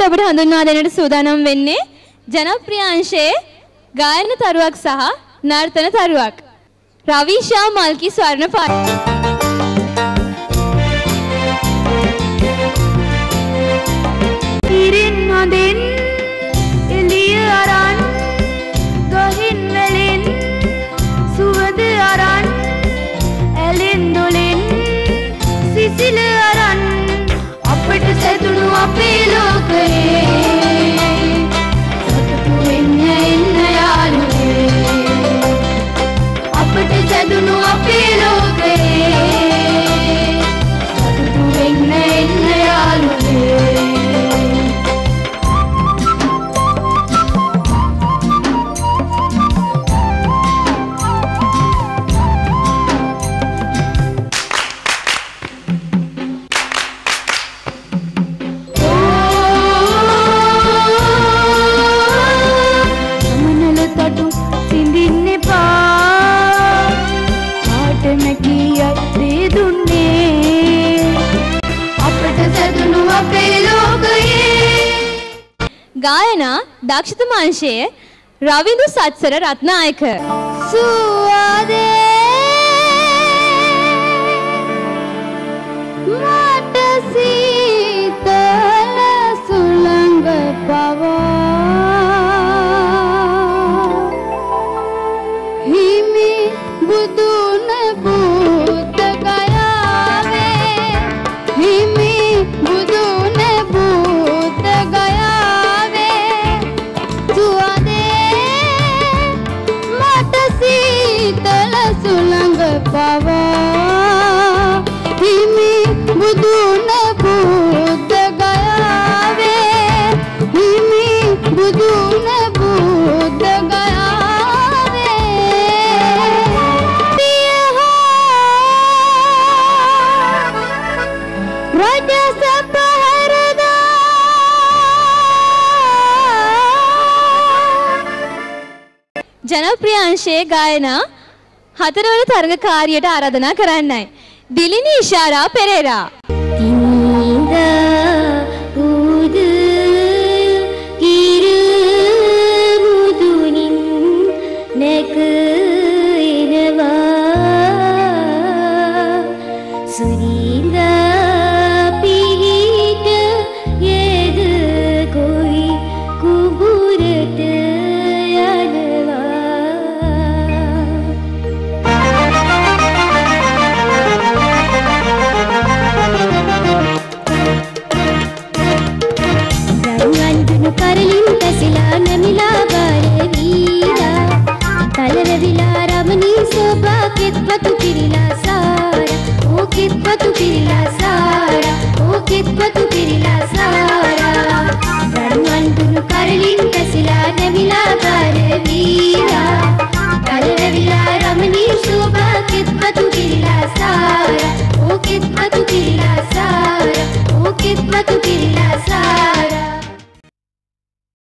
ඔබට හඳුන්වා දෙන්නට සූදානම් වෙන්නේ ජනප්‍රිය අංශයේ ගායන තරුවක් සහ නර්තන තරුවක්. රවිෂා මල්කි ස්වර්ණපාල. ඉරින් හොඳින් එළිය අරන් ගහින් වලින් සුවඳ අරන් ඇලෙන් දොලෙන් සිසිල අරන් අපට සැදුණු අපේ ලෝකයේ සතුටු වෙන්න එන්න යාළුවේ අපට සැදුණු අපේ ලෝකයේ සතුටු වෙන්න එන්න යාළුවේ गायना दक्षतम अंशे रविंदु सत्सर रत्नायक सुवादे माट सीतल सुलंग पवा हिमी बुदुन भूत गया वे हिमी बुदुन भूत गया सुलंग पवा हिमी बुदुन भूत गया वे हिमी बुदुन भूत गया वे पिया रज सपहरदा जनप्रिय अंशे गायना හතරවන තරගකාරියට ආරාධනා කරන්නයි. දිලිනි ඉෂාරා පෙරේරා. कितपतु किरिला सारा ओ कितपतु किरिला सारा रणवंतु करलिन कसिला नमिला कर वीरा